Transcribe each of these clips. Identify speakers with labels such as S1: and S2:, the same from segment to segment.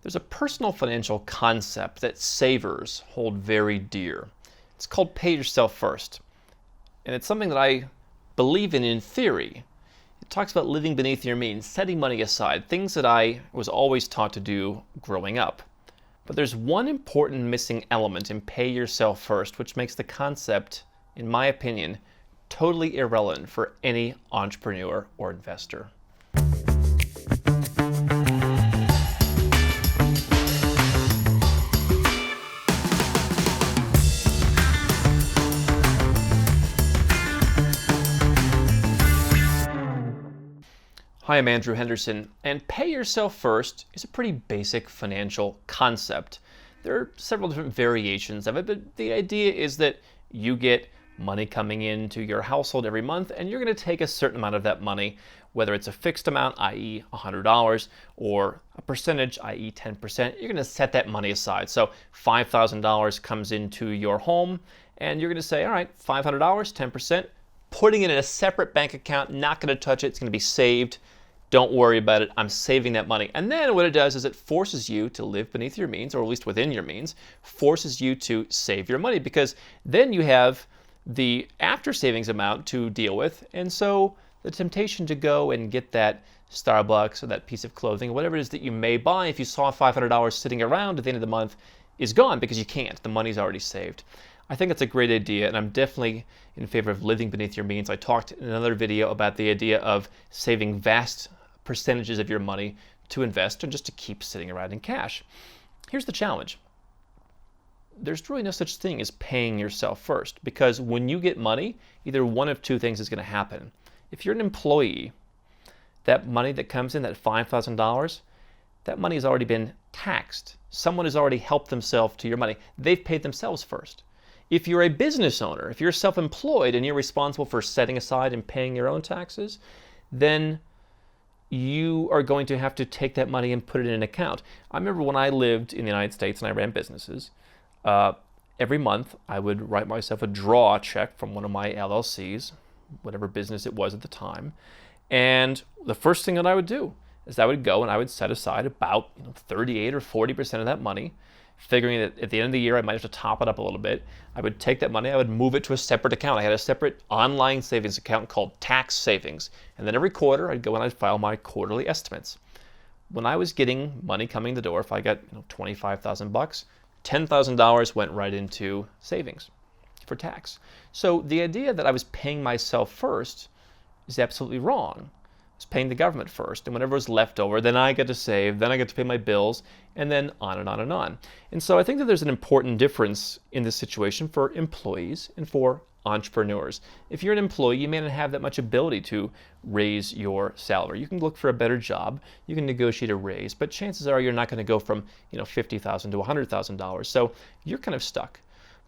S1: There's a personal financial concept that savers hold very dear. It's called pay yourself first. And it's something that I believe in theory. It talks about living beneath your means, setting money aside, things that I was always taught to do growing up. But there's one important missing element in pay yourself first, which makes the concept, in my opinion, totally irrelevant for any entrepreneur or investor. Hi, I'm Andrew Henderson, and pay yourself first is a pretty basic financial concept. There are several different variations of it, but the idea is that you get money coming into your household every month, and you're going to take a certain amount of that money, whether it's a fixed amount, i.e. $100, or a percentage, i.e. 10%, you're going to set that money aside. So $5,000 comes into your home, and you're going to say, all right, $500, 10%, putting it in a separate bank account, not going to touch it, it's going to be saved. Don't worry about it, I'm saving that money. And then what it does is it forces you to live beneath your means, or at least within your means, forces you to save your money, because then you have the after savings amount to deal with. And so the temptation to go and get that Starbucks or that piece of clothing, or whatever it is that you may buy, if you saw $500 sitting around at the end of the month, is gone because you can't. The money's already saved. I think it's a great idea, and I'm definitely in favor of living beneath your means. I talked in another video about the idea of saving vast percentages of your money to invest and just to keep sitting around in cash. Here's the challenge. There's really no such thing as paying yourself first, because when you get money, either one of two things is going to happen. If you're an employee, that money that comes in, that $5,000, that money has already been taxed. Someone has already helped themselves to your money. They've paid themselves first. If you're a business owner, if you're self-employed and you're responsible for setting aside and paying your own taxes, then you are going to have to take that money and put it in an account. I remember when I lived in the United States and I ran businesses, every month I would write myself a draw check from one of my LLCs, whatever business it was at the time. And the first thing that I would do is I would go and I would set aside about 38 or 40% of that money, figuring that at the end of the year I might have to top it up a little bit. I would take that money, I would move it to a separate account. I had a separate online savings account called tax savings. And then every quarter I'd go and I'd file my quarterly estimates. When I was getting money coming in the door, if I got $25,000, $10,000 went right into savings for tax. So the idea that I was paying myself first is absolutely wrong. Paying the government first, and whatever was left over, then I get to save, then I get to pay my bills, and then on and on and on. And so I think that there's an important difference in this situation for employees and for entrepreneurs. If you're an employee, you may not have that much ability to raise your salary. You can look for a better job, you can negotiate a raise, but chances are you're not going to go from $50,000 to $100,000. So you're kind of stuck.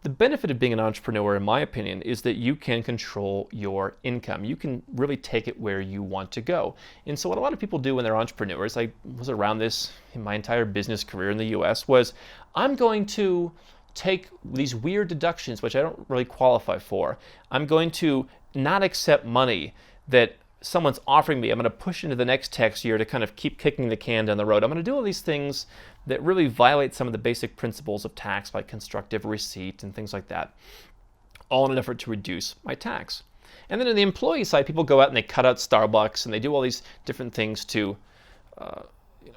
S1: The benefit of being an entrepreneur, in my opinion, is that you can control your income. You can really take it where you want to go. And so what a lot of people do when they're entrepreneurs, I was around this in my entire business career in the US, was I'm going to take these weird deductions, which I don't really qualify for. I'm going to not accept money that someone's offering me. I'm going to push into the next tax year to kind of keep kicking the can down the road. I'm going to do all these things that really violate some of the basic principles of tax, like constructive receipt and things like that, all in an effort to reduce my tax. And then on the employee side, people go out and they cut out Starbucks and they do all these different things to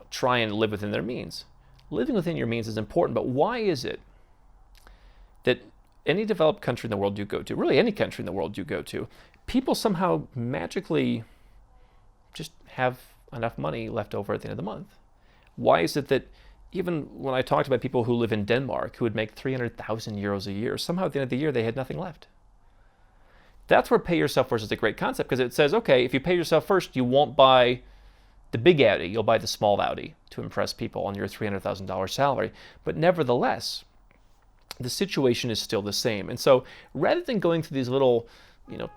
S1: try and live within their means. Living within your means is important, but why is it that any developed country in the world you go to, really any country in the world you go to, people somehow magically just have enough money left over at the end of the month? Why is it that even when I talked about people who live in Denmark who would make 300,000 euros a year, somehow at the end of the year they had nothing left? That's where pay yourself first is a great concept, because it says, okay, if you pay yourself first, you won't buy the big Audi, you'll buy the small Audi to impress people on your $300,000 salary. But nevertheless, the situation is still the same. And so rather than going through these little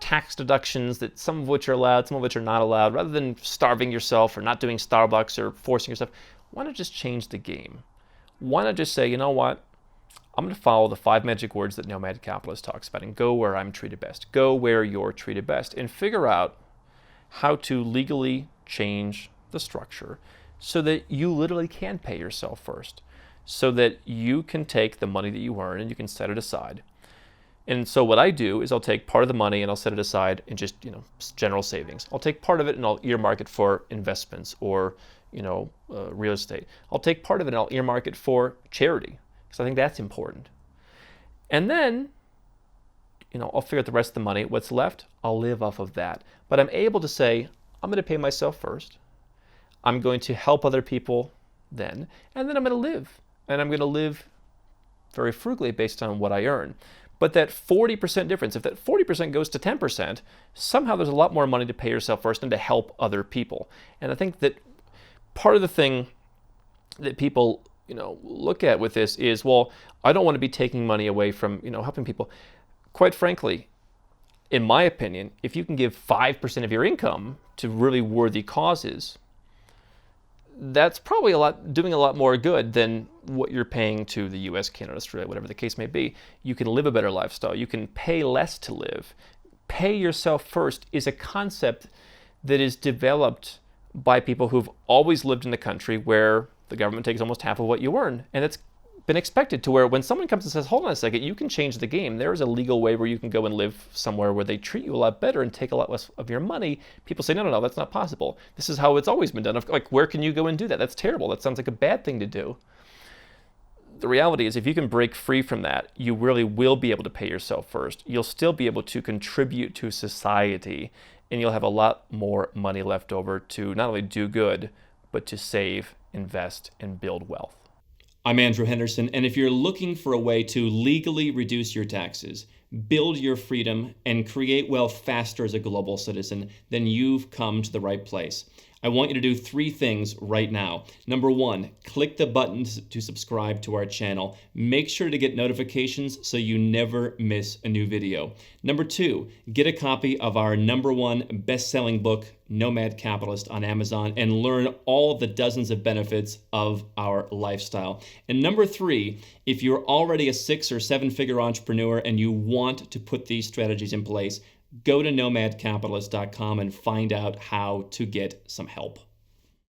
S1: tax deductions, that some of which are allowed, some of which are not allowed, rather than starving yourself or not doing Starbucks or forcing yourself, why not just change the game? Why not just say, you know what, I'm going to follow the 5 magic words that Nomad Capitalist talks about and go where I'm treated best. Go where you're treated best, and figure out how to legally change the structure so that you literally can pay yourself first, so that you can take the money that you earn and you can set it aside. And so what I do is I'll take part of the money and I'll set it aside in just, general savings. I'll take part of it and I'll earmark it for investments or, real estate. I'll take part of it and I'll earmark it for charity because I think that's important. And then, I'll figure out the rest of the money. What's left, I'll live off of that. But I'm able to say, I'm going to pay myself first. I'm going to help other people then. And then I'm going to live. And I'm going to live very frugally based on what I earn. But that 40% difference, if that 40% goes to 10%, somehow there's a lot more money to pay yourself first and to help other people. And I think that part of the thing that people, look at with this is, well, I don't want to be taking money away from, helping people. Quite frankly, in my opinion, if you can give 5% of your income to really worthy causes, that's probably doing a lot more good than what you're paying to the US, Canada, Australia, whatever the case may be. You can live a better lifestyle. You can pay less to live. Pay yourself first is a concept that is developed by people who've always lived in the country where the government takes almost half of what you earn. And it's been expected to where when someone comes and says, hold on a second, you can change the game. There is a legal way where you can go and live somewhere where they treat you a lot better and take a lot less of your money. People say, no, that's not possible. This is how it's always been done. Like, where can you go and do that? That's terrible. That sounds like a bad thing to do. The reality is if you can break free from that, you really will be able to pay yourself first. You'll still be able to contribute to society, and you'll have a lot more money left over to not only do good, but to save, invest, and build wealth. I'm Andrew Henderson, and if you're looking for a way to legally reduce your taxes, build your freedom, and create wealth faster as a global citizen, then you've come to the right place. I want you to do 3 things right now. Number 1, click the button to subscribe to our channel. Make sure to get notifications so you never miss a new video. Number 2, get a copy of our #1 best-selling book, Nomad Capitalist, on Amazon and learn all the dozens of benefits of our lifestyle. And number 3, if you're already a 6 or 7-figure entrepreneur and you want to put these strategies in place, go to nomadcapitalist.com and find out how to get some help.